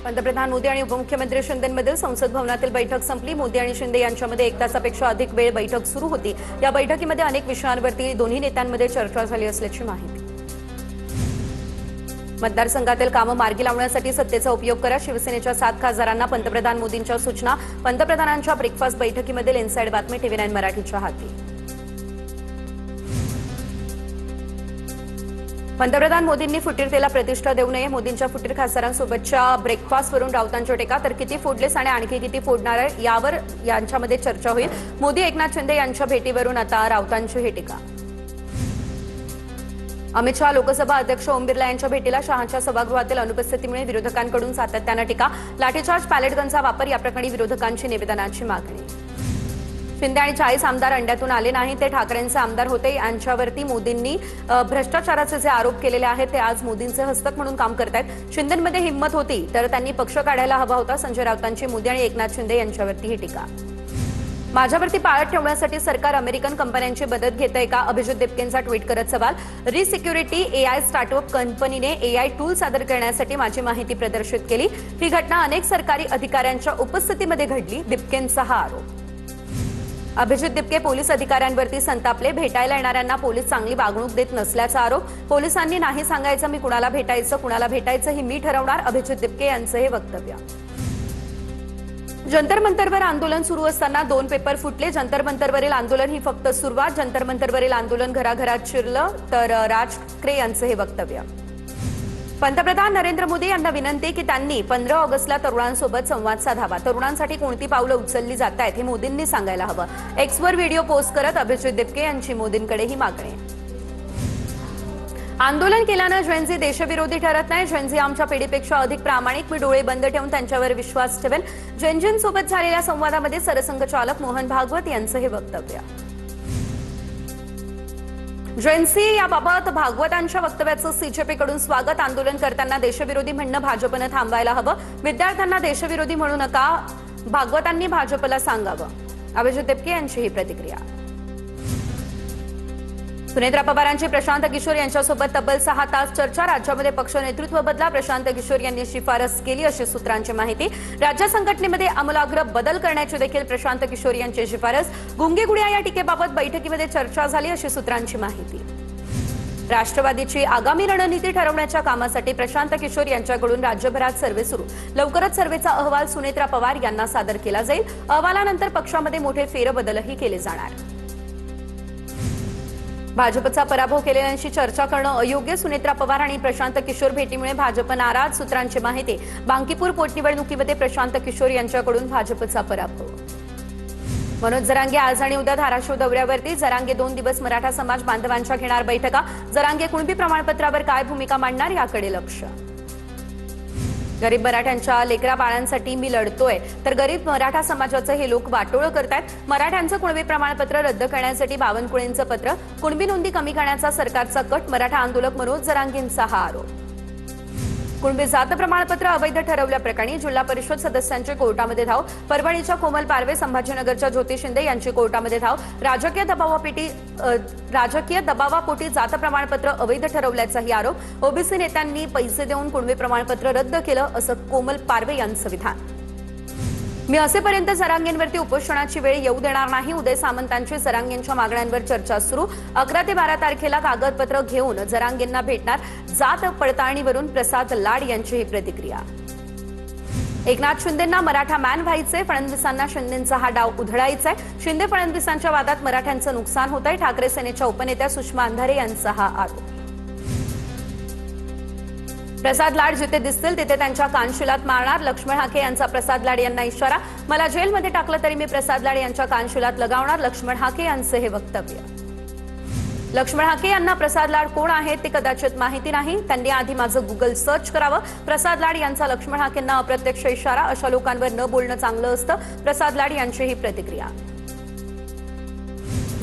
पंतप्रधान मोदी आणि उपमुख्यमंत्री शिंदेंमधील संसद भवनातील बैठक संपली। मोदी आणि शिंदे यांच्यामध्ये 1 तासापेक्षा अधिक वेळ बैठक सुरू होती। या बैठकीमध्ये अनेक विषयांवरती दोन्ही नेत्यांमध्ये चर्चा झाली असल्याची माहिती। मतदारसंघातील कामं मार्गी लावण्यासाठी सत्तेचा उपयोग करा, शिवसेनेच्या 7 खासदारांना पंतप्रधान मोदींच्या सूचना। पंतप्रधानांच्या ब्रेकफास्ट बैठकीमधील इनसाइड बातमी TV9 मराठीच्या हाती। पंतप्रधान मोदींनी फुटीरतेला प्रतिष्ठा देऊ नये। मोदींच्या फुटीर खासदारांसोबतच्या ब्रेकफास्टवरून राऊतांची टीका, तर किती फोडलेस आणि आणखी किती फोडणार आहे यावर यांच्यामध्ये चर्चा होईल। मोदी एकनाथ शिंदे यांच्या भेटीवरून आता राऊतांची ही टीका। अमित शहा लोकसभा अध्यक्ष ओम बिर्ला यांच्या भेटीला, शहांच्या सभागृहातील अनुपस्थितीमुळे विरोधकांकडून सातत्यानं टीका। लाठीचार्ज, पॅलेट गनचा वापर याप्रकरणी विरोधकांची निवेदनाची मागणी। शिंदे आणि 40 आमदार अंड्यातून आले नाही, ते ठाकरेंचे आमदार होते। यांच्यावरती मोदींनी भ्रष्टाचाराचे जे आरोप केलेले आहेत ते आज मोदींचे हस्तक म्हणून काम करतायत। शिंदेंमध्ये हिंमत होती तर त्यांनी पक्ष काढायला हवा होता। संजय राऊतांची मोदी आणि एकनाथ शिंदे यांच्यावरती ही टीका। माझ्यावरती पाळत ठेवण्यासाठी सरकार अमेरिकन कंपन्यांची मदत घेतंय का? अभिजित दिपकेंचा ट्विट करत सवाल। रिसिक्युरिटी AI स्टार्टअप कंपनीने AI टूल सादर करण्यासाठी माझी माहिती प्रदर्शित केली। ही घटना अनेक सरकारी अधिकाऱ्यांच्या उपस्थितीमध्ये घडली, दिपकेंचा हा आरोप। अभिजित दिपके पोलीस अधिकाऱ्यांवरती संतापले। भेटायला येणाऱ्यांना पोलीस चांगली वागणूक देत नसल्याचा आरोप। पोलिसांनी नाही सांगायचं मी कुणाला भेटायचं ही मी ठरवणार, अभिजित दिपके यांचं हे वक्तव्य। जंतर मंतरवर आंदोलन सुरू असताना 2 पेपर फुटले। जंतर मंतरवरील आंदोलन ही फक्त सुरुवात, जंतर मंतरवरील आंदोलन घराघरात शिरलं, तर राज ठाकरे यांचं हे वक्तव्य। पंतप्रधान नरेंद्र मोदी यांना विनंती की त्यांनी 15 ऑगस्टला तरुणांसोबत संवाद साधावा। तरुणांसाठी कोणती पावलं उचलली जात आहेत हे मोदींनी सांगायला हवं। एक्सवर व्हिडिओ पोस्ट करत अभिजित दिपके यांची मोदींकडे ही मागणी। आंदोलन केल्यानं जेनझी देशविरोधी ठरत नाही। जेनझी आमच्या पिढीपेक्षा अधिक प्रामाणिक, मी डोळे बंद ठेवून त्यांच्यावर विश्वास ठेवेन। जेनझींसोबत झालेल्या संवादामध्ये सरसंघचालक मोहन भागवत यांचं हे वक्तव्य। जेनसी याबाबत भागवतांच्या वक्तव्याचं CJP कडून स्वागत। आंदोलन करताना देशविरोधी म्हणणं भाजपनं थांबवायला हवं। विद्यार्थ्यांना देशविरोधी म्हणू नका, भागवतांनी भाजपला सांगावं, अभिजित दिपके यांची ही प्रतिक्रिया। सुनेत्रा पवारांची प्रशांत किशोर यांच्यासोबत तब्बल 6 तास चर्चा। राज्यामध्ये पक्ष नेतृत्व बदला, प्रशांत किशोर यांनी शिफारस केली अशी सूत्रांची माहिती। राज्य संघटनेमध्ये आमूलाग्र बदल करण्याची देखील प्रशांत किशोर यांची शिफारस। गुंगे गुडिया या टीकेबाबत बैठकीमध्ये चर्चा झाली अशी सूत्रांची माहिती। राष्ट्रवादीची आगामी रणनीती ठरवण्याच्या कामासाठी प्रशांत किशोर यांच्याकडून राज्यभरात सर्व्हे सुरू। लवकरच सर्व्हेचा अहवाल सुनेत्रा पवार यांना सादर केला जाईल। अहवालानंतर पक्षामध्ये मोठे फेरबदलही केले जाणार। भाजपचा पराभव केलेल्यांशी चर्चा करणं अयोग्य, सुनेत्रा पवार आणि प्रशांत किशोर भेटीमुळे भाजप नाराज, सूत्रांची माहिती। बांकीपूर पोटनिवडणुकीमध्ये प्रशांत किशोर यांच्याकडून भाजपचा पराभव। मनोज जरांगे आज आणि उद्या धाराशिव दौऱ्यावरती। जरांगे 2 दिवस मराठा समाज बांधवांच्या घेणार बैठका। जरांगे कुणबी प्रमाणपत्रावर काय भूमिका मांडणार याकडे लक्ष। गरीब मराठ्यांच्या लेकरा बाळांसाठी मी लढतोय, तर गरीब मराठा समाजाचं हे लोक वाटोळं करतायत। मराठ्यांचं कुणबी प्रमाणपत्र रद्द करण्यासाठी बावनकुळेंचं पत्र। कुणबी नोंदी कमी करण्याचा सरकारचा कट, मराठा आंदोलक मनोज जरांगेंचा हा आरोप। कुणबी जात प्रमाणपत्र अवैध ठरवल्याप्रकरणी जिल्हा परिषद सदस्यांची कोर्टामध्ये धाव। परभणीच्या कोमल पारवे, संभाजीनगरच्या ज्योती शिंदे यांची कोर्टामध्ये धाव। राजकीय दबावापोटी जात प्रमाणपत्र अवैध ठरवल्याचाही आरोप। ओबीसी नेत्यांनी पैसे देऊन कुणबी प्रमाणपत्र रद्द केलं असं कोमल पारवे यांचं विधान। मी असेपर्यंत जरांगेंवरती उपोषणाची वेळ येऊ देणार नाही। उदय सामंतांची जरांगेंच्या मागण्यांवर चर्चा सुरू। 11 ते 12 तारखेला कागदपत्र घेऊन जरांगेंना भेटणार। जात पडताळणीवरून प्रसाद लाड यांची ही प्रतिक्रिया। एकनाथ शिंदेंना मराठा मॅन व्हायचंय, फडणवीसांना शिंदेंचा हा डाव उधळायचाय। शिंदे फडणवीसांच्या वादात मराठ्यांचं नुकसान होतंय, ठाकरे सेनेच्या उपनेत्या सुषमा अंधारे यांचा हा आरोप। प्रसाद लाड जिथे दिसतील तिथे त्यांच्या कानशिलात मारणार, लक्ष्मण हाके यांचा प्रसाद लाड यांना इशारा। मला जेलमध्ये टाकलं तरी मी प्रसाद लाड यांच्या कानशिलात लगावणार, लक्ष्मण हाके यांचं हे वक्तव्य। लक्ष्मण हाके यांना प्रसाद लाड कोण आहेत ते कदाचित माहिती नाही, त्यांनी आधी माझं गुगल सर्च करावं। प्रसाद लाड यांचा लक्ष्मण हाकेंना अप्रत्यक्ष इशारा। अशा लोकांवर न बोलणं चांगलं असतं, प्रसाद लाड यांची ही प्रतिक्रिया।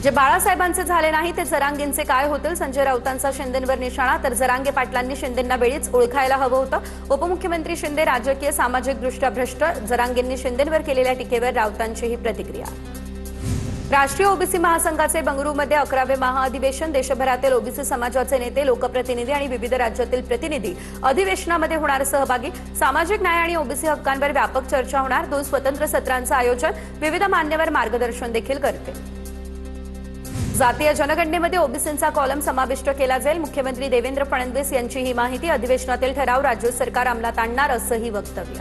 जे बाळासाहेबांचे झाले नाही ते जरांगेंचे काय होतील, संजय राऊतांचा शिंदेंवर निशाणा। तर जरांगे पाटलांनी शिंदेंना वेळीच ओळखायला हवं होतं। उपमुख्यमंत्री शिंदे राजकीय सामाजिक दृष्ट्या भ्रष्ट, जरांगेंनी शिंदेंवर केलेल्या टीकेवर राऊतांची ही प्रतिक्रिया। राष्ट्रीय ओबीसी महासंघाचे बंगळुरूमध्ये 11वे महाअधिवेशन देशभरातील ओबीसी समाजाचे नेते, लोकप्रतिनिधी आणि विविध राज्यातील प्रतिनिधी अधिवेशनामध्ये होणार सहभागी. सामाजिक न्याय आणि ओबीसी हक्कांवर व्यापक चर्चा होणार. 2 स्वतंत्र सत्रांचं आयोजन, विविध मान्यवर मार्गदर्शन देखील करतील. जातीय जनगणनेमध्ये ओबीसींचा कॉलम समाविष्ट केला जाईल. मुख्यमंत्री देवेंद्र फडणवीस यांची ही माहिती. अधिवेशनातील ठराव राज्य सरकार अंमलात आणणार असंही वक्तव्य.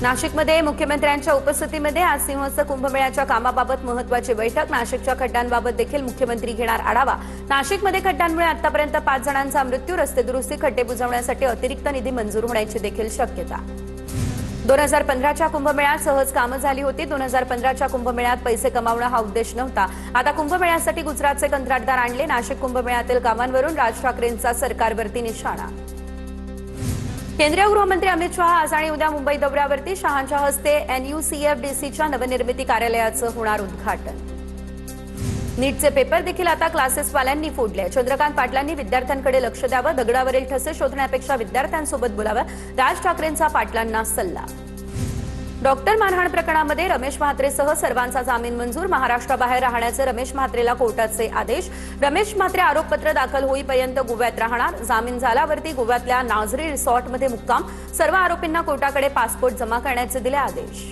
नाशिकमध्ये मुख्यमंत्र्यांच्या उपस्थितीमध्ये आज सिंहस्थ कुंभमेळ्याच्या कामाबाबत महत्त्वाची बैठक. नाशिकच्या खड्ड्यांबाबत देखील मुख्यमंत्री घेणार आढावा. नाशिकमध्ये खड्ड्यांमुळे आतापर्यंत 5 जणांचा मृत्यू. रस्ते दुरुस्ती, खड्डे बुजवण्यासाठी अतिरिक्त निधी मंजूर होण्याची देखील शक्यता. 2015च्या कुंभमेळ्यात सहज कामं झाली होती. 2015च्या कुंभमेळ्यात पैसे कमावणं हा उद्देश नव्हता. आता कुंभमेळ्यासाठी गुजरातचे कंत्राटदार आणले. नाशिक कुंभमेळ्यातील कामांवरून राज ठाकरेंचा सरकारवरती निशाणा. केंद्रीय गृहमंत्री अमित शहा आज आणि उद्या मुंबई दौऱ्यावरती. शहांच्या हस्ते NUCFDCच्या नवनिर्मिती कार्यालयाचं होणार उद्घाटन. नीटचे पेपर देखील आता क्लासेसवाल्यांनी फोडले. चंद्रकांत पाटलांनी विद्यार्थ्यांकडे लक्ष द्यावं, दगडावरील ठसे शोधण्यापेक्षा विद्यार्थ्यांसोबत बोलावं, राज ठाकरेंचा पाटलांना सल्ला. डॉक्टर मारहाण प्रकरणामध्ये रमेश म्हात्रेसह सर्वांचा जामीन मंजूर. महाराष्ट्राबाहेर राहण्याचे रमेश म्हात्रेला कोर्टाचे आदेश. रमेश म्हात्रे आरोपपत्र दाखल होईपर्यंत गोव्यात राहणार. जामीन झाल्यावरती गोव्यातल्या नाझरी रिसॉर्टमध्ये मुक्काम. सर्व आरोपींना कोर्टाकडे पासपोर्ट जमा करण्याचे दिले आदेश.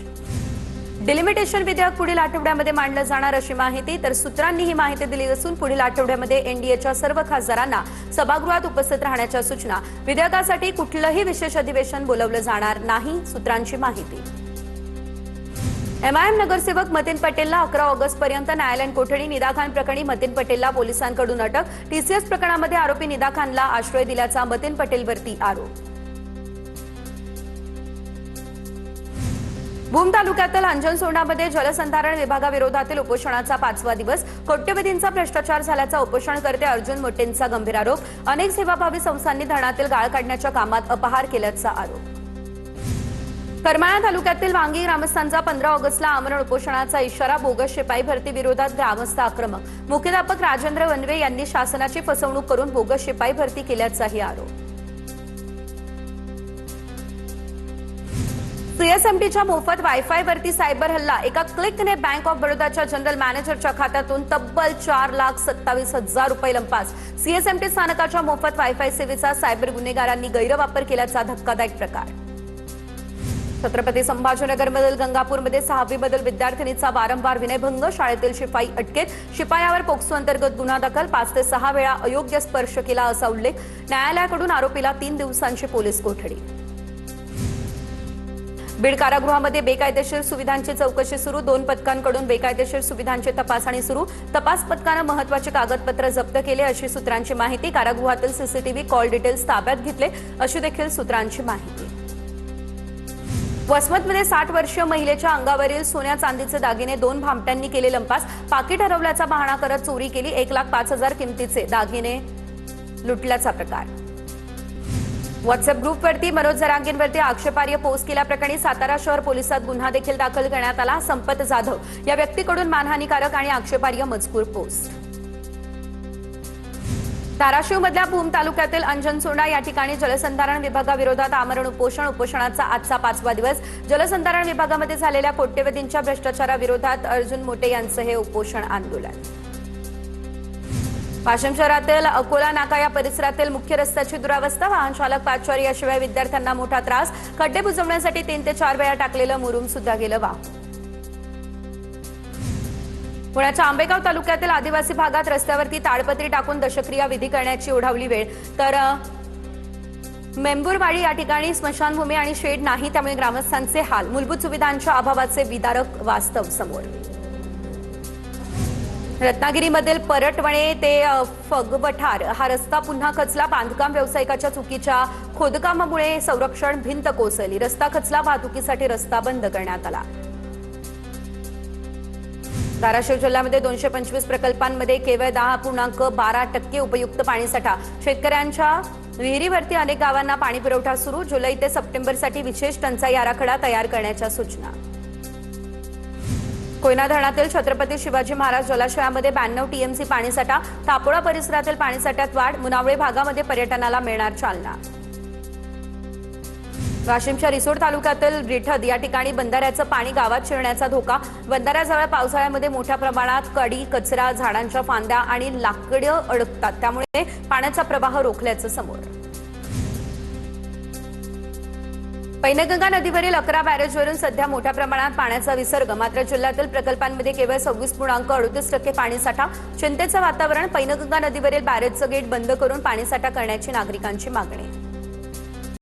डिलिमिटेशन विधेयक पुढील आठवड्यामध्ये मांडलं जाणार अशी माहिती. तर सूत्रांनी ही माहिती दिली असून पुढील आठवड्यामध्ये एनडीएच्या सर्व खासदारांना सभागृहात उपस्थित राहण्याच्या सूचना. विधेयकासाठी कुठलंही विशेष अधिवेशन बोलवलं जाणार नाही, सूत्रांची माहिती. MIM नगरसेवक मतीन पटेलला 11 ऑगस्टपर्यंत न्यायालयीन कोठडी. निदा खान प्रकरणी मतीन पटेलला पोलिसांकडून अटक. TCS प्रकरणामध्ये आरोपी निदा खानला आश्रय दिल्याचा मतीन पटेलवरती आरोप. भूम तालुक्यातील अंजनसोंडामध्ये जलसंधारण विभागाविरोधातील उपोषणाचा 5वा दिवस. कोट्यवधींचा भ्रष्टाचार झाल्याचा उपोषणकर्ते अर्जुन मोटेंचा गंभीर आरोप. अनेक सेवाभावी संस्थांनी धरणातील गाळ काढण्याच्या कामात अपहार केल्याचा आरोप. करमाळा तालुक्यातील वांगी ग्रामस्थांचा 15 ऑगस्टला आमरण उपोषणाचा इशारा. बोगस शिपाई भरती विरोधात ग्रामस्थ आक्रमक. मुख्याध्यापक राजेंद्र वनवे यांनी शासनाची फसवणूक करून बोगस शिपाई भरती केल्याचाही आरोप. CSMTच्या मोफत वायफायवरती सायबर हल्ला. एका क्लिकने बँक ऑफ बडोदाच्या जनरल मॅनेजरच्या खात्यातून तब्बल 4,27,000 रुपये लंपास. CSMT स्थानकाच्या मोफत वायफाय सेवेचा सायबर गुन्हेगारांनी गैरवापर केल्याचा धक्कादायक प्रकार. छत्रपती संभाजीनगरमधील गंगापूरमध्ये 6वी मधील विद्यार्थिनीचा वारंवार विनयभंग. शाळेतील शिपाई अटकेत. शिपायावर पोक्सो अंतर्गत गुन्हा दाखल. 5 ते 6 वेळा अयोग्य स्पर्श केला असा उल्लेख. न्यायालयाकडून आरोपीला 3 दिवसांची पोलीस कोठडी. बीड कारागृहामध्ये बेकायदेशीर सुविधांची चौकशी सुरू. 2 पथकांकडून बेकायदेशीर सुविधांची तपासणी सुरू. तपास पथकानं महत्त्वाची कागदपत्र जप्त केले अशी सूत्रांची माहिती. कारागृहातील CCTV कॉल डिटेल्स ताब्यात घेतले अशी देखील सूत्रांची माहिती. वसमतमध्ये 60 वर्षीय महिलेच्या अंगावरील सोन्या चांदीचे दागिने 2 भामट्यांनी केले लंपास. पाकिट हरवल्याचा बहाणा करत चोरी केली. 1,05,000 किमतीचे दागिने लुटल्याचा प्रकार. व्हॉट्सअप ग्रुपवरती मनोज जरांगेंवरती आक्षेपार्ह पोस्ट केल्याप्रकरणी सातारा शहर पोलिसात गुन्हा देखील दाखल करण्यात आला. संपत जाधव या व्यक्तीकडून मानहानीकारक आणि आक्षेपार्ह मजकूर पोस्ट. धाराशिवमधल्या भूम तालुक्यातील अंजनसोंडा या ठिकाणी जलसंधारण विभागाविरोधात आमरण उपोषण. उपोषणाचा आजचा 5वा दिवस. जलसंधारण विभागामध्ये झालेल्या कोट्यवधींच्या भ्रष्टाचाराविरोधात अर्जुन मोटे यांचं हे उपोषण आंदोलन. वाशिम शहरातील अकोला नाका या परिसरातील मुख्य रस्त्याची दुरावस्था. वाहन चालक, पादचारी याशिवाय विद्यार्थ्यांना मोठा त्रास. खड्डे बुजवण्यासाठी 3 ते 4 वेळा टाकलेलं मुरुम सुद्धा गेलं वाहून. पुण्याच्या आंबेगाव तालुक्यातील आदिवासी भागात रस्त्यावरती ताडपत्री टाकून दशक्रिया विधी करण्याची ओढावली वेळ. तर मेंबुरवाडी या ठिकाणी स्मशानभूमी आणि शेड नाही, त्यामुळे ग्रामस्थांचे हाल. मूलभूत सुविधांच्या अभावाचे विदारक वास्तव समोर. रत्नागिरीमधील परटवणे ते फगवठार हा रस्ता पुन्हा खचला. बांधकाम व्यावसायिकाच्या चुकीच्या खोदकामामुळे संरक्षण भिंत कोसळली. रस्ता खचला. वाहतुकीसाठी रस्ता बंद करण्यात आला. धाराशिव जिल्ह्यामध्ये 225 प्रकल्पांमध्ये केवळ 10.12% उपयुक्त पाणीसाठा. शेतकऱ्यांच्या विहिरीवरती अनेक गावांना पाणी पुरवठा सुरू. जुलै ते सप्टेंबरसाठी विशेष टंचाई आराखडा तयार करण्याच्या सूचना. कोयना धरणातील छत्रपती शिवाजी महाराज जलाशयामध्ये 92 TMC पाणीसाठा. तापोळा परिसरातील पाणीसाठ्यात वाढ. मुनावळे भागामध्ये पर्यटनाला मिळणार चालना. वाशिमच्या रिसोड तालुक्यातील रिठद या ठिकाणी बंधाऱ्याचं पाणी गावात शिरण्याचा धोका। बंधाऱ्याजवळ पावसाळ्यामध्ये मोठ्या प्रमाणात कडी, कचरा, झाडांच्या फांद्या आणि लाकडं अडकतात, त्यामुळे पाण्याचा प्रवाह रोखल्याचं समोर। पैनगंगा नदीवरील 11 बॅरेजवरून सध्या मोठ्या प्रमाणात पाण्याचा विसर्ग, मात्र जिल्ह्यातील प्रकल्पांमध्ये केवळ 26.38% पाणीसाठा। चिंतेचं वातावरण। पैनगंगा नदीवरील बॅरेजचं गेट बंद करून पाणीसाठा करण्याची नागरिकांची मागणी।